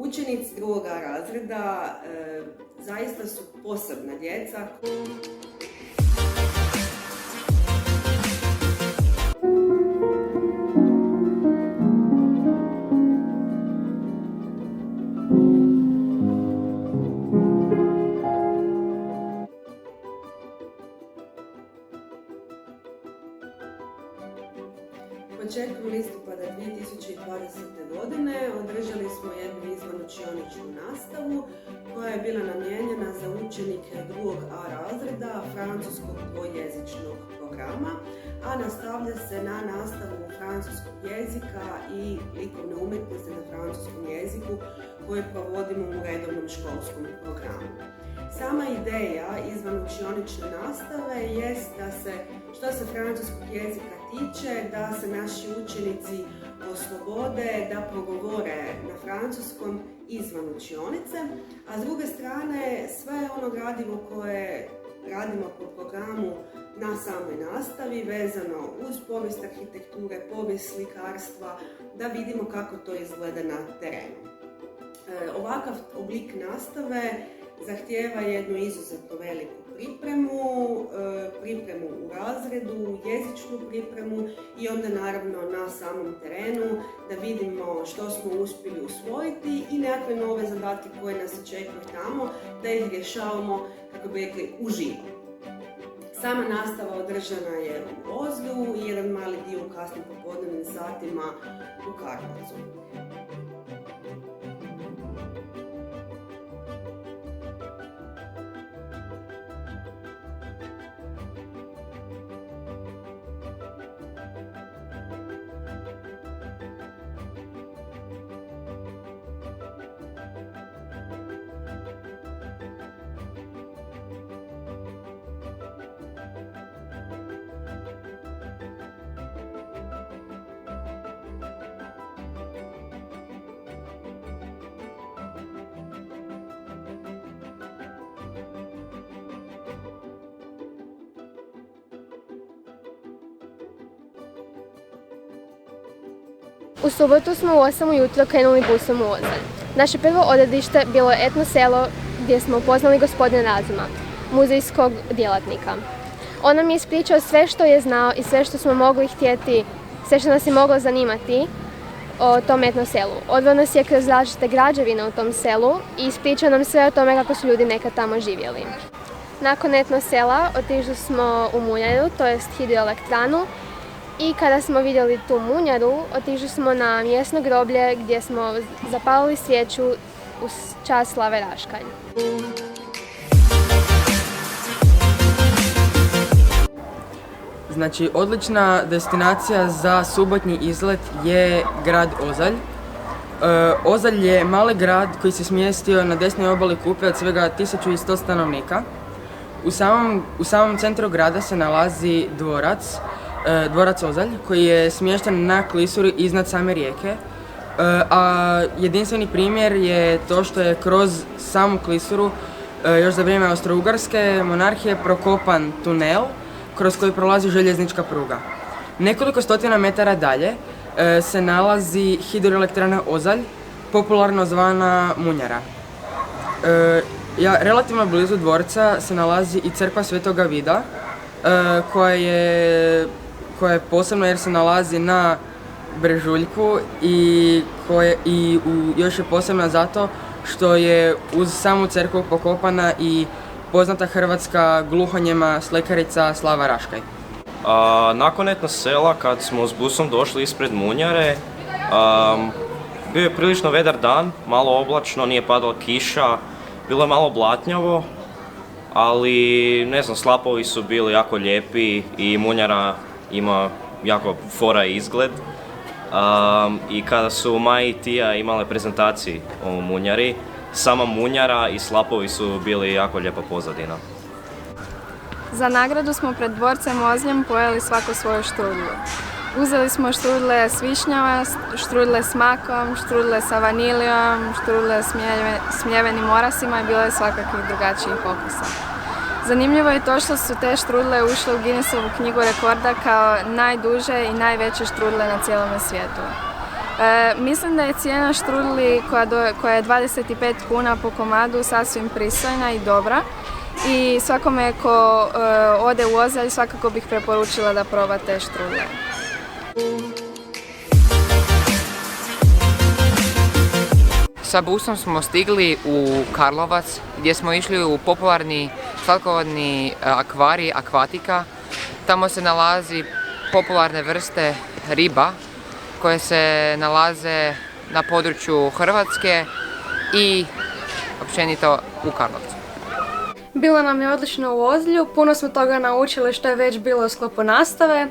Učenici drugoga razreda zaista su posebna djeca. Početkom listopada 2020. godine održali smo jednu izvanučioničnu nastavu koja je bila namijenjena za učenike drugog A razreda francuskog dvojezičnog programa, a nastavlja se na nastavu francuskog jezika i likovne umjetnosti na francuskom jeziku koje provodimo u redovnom školskom programu. Sama ideja izvanučionične nastave jest da se, što se francuskog jezika tiče, da se naši učenici oslobode da progovore na francuskom izvan učionice, a s druge strane sve ono gradivo koje radimo po programu na samoj nastavi vezano uz povijest arhitekture, povijest slikarstva, da vidimo kako to izgleda na terenu. Ovakav oblik nastave zahtijeva jednu izuzetno veliku pripremu u razredu, jezičnu pripremu i onda naravno na samom terenu da vidimo što smo uspjeli usvojiti i nekakve nove zadatke koje nas očekuju tamo, da ih rješavamo, kako bi rekli, uživo. Sama nastava održana je u Ozlju i jedan mali dio u kasnim popodnevnim satima u Karlovcu. U subotu smo u 8 ujutro krenuli busom u Ozalj. Naše prvo odredište bilo je etno selo gdje smo upoznali gospodina Razuma, muzejskog djelatnika. On nam je ispričao sve što je znao i sve što smo mogli htjeti, sve što nas je moglo zanimati o tom etno selu. Odveo nas je kroz različite građevine u tom selu i ispričao nam sve o tome kako su ljudi nekad tamo živjeli. Nakon etno sela otišli smo u Munjaru, to jest hidroelektranu, i kada smo vidjeli tu munjaru, otišli smo na mjesno groblje gdje smo zapalili svijeću u čast Slave Raškalj. Znači, odlična destinacija za subotnji izlet je grad Ozalj. Ozalj je mali grad koji se smjestio na desnoj obali Kupe od svega 1100 stanovnika. U samom centru grada se nalazi dvorac Ozalj, koji je smješten na klisuri iznad same rijeke, a jedinstveni primjer je to što je kroz samu klisuru još za vrijeme Austro-Ugarske monarhije prokopan tunel kroz koji prolazi željeznička pruga. Nekoliko stotina metara dalje se nalazi hidroelektrana Ozalj, popularno zvana Munjara. Relativno blizu dvorca se nalazi i crkva Svetoga Vida, koja je posebno jer se nalazi na brežuljku i još je posebna zato što je uz samu crkvu pokopana i poznata hrvatska gluhonijema slikarica Slava Raškaj. Nakon etno sela, kad smo s busom došli ispred Munjare, bio je prilično vedar dan, malo oblačno, nije padala kiša, bilo je malo blatnjavo, ali ne znam, slapovi su bili jako lijepi i Munjara ima jako fora izgled. I kada su Maja i Tija imale prezentaciju o Munjari, sama Munjara i slapovi su bili jako lijepa pozadina. Za nagradu smo pred dvorcem Ozljem pojeli svako svoju štrudlu. Uzeli smo štrudle s višnjama, štrudle s makom, štrudle sa vanilijom, štrudle s mljevenim orasima i bilo je svakakvih drugačijih okusa. Zanimljivo je to što su te štrudle ušle u Guinnessovu knjigu rekorda kao najduže i najveće štrudle na cijelom svijetu. Mislim da je cijena štrudli koja je 25 kuna po komadu sasvim pristojna i dobra. I svakome ko ode u Ozalj svakako bih preporučila da proba te štrudle. Sa busom smo stigli u Karlovac gdje smo išli u popularni slatkovodni akvarij Akvatika. Tamo se nalazi popularne vrste riba koje se nalaze na području Hrvatske i općenito u Karlovcu. Bilo nam je odlično u Ozlju, puno smo toga naučili što je već bilo u sklopu nastave,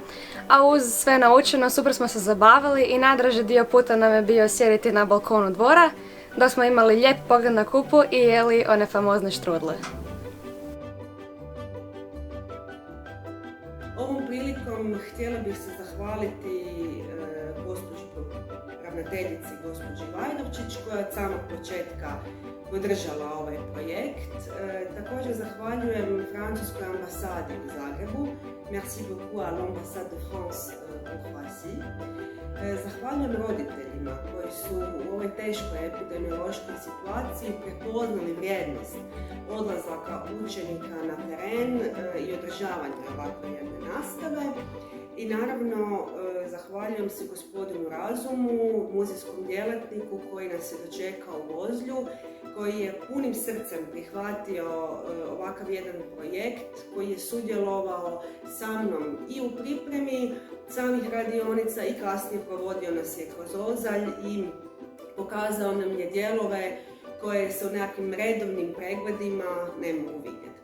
a uz sve naučeno super smo se zabavili i najdraži dio puta nam je bio sjediti na balkonu dvora, da smo imali lijep pogled na Kupu i jeli one famozne štrudle. Ovom prilikom htjela bih se zahvaliti gospođi ravnateljici gospođi Vajdovčić koja je od samog početka podržala ovaj projekt. Također zahvaljujem Francuskoj ambasadi u Zagrebu. Merci beaucoup à l'ambassade de France u Croatie. Zahvaljujem roditeljima koji su u ovoj teškoj epidemiološkoj situaciji prepoznali vrijednost odlazaka učenika na teren i održavanja ovakve jedne nastave. I naravno zahvaljujem se gospodinu Razumu, muzejskom djelatniku koji nas je dočekao u Ozlju, koji je punim srcem prihvatio ovakav jedan projekt, koji je sudjelovao sa mnom i u pripremi samih radionica i kasnije provodio nas je kroz Ozalj i pokazao nam je dijelove koje se u nekakvim redovnim pregledima ne mogu vidjeti.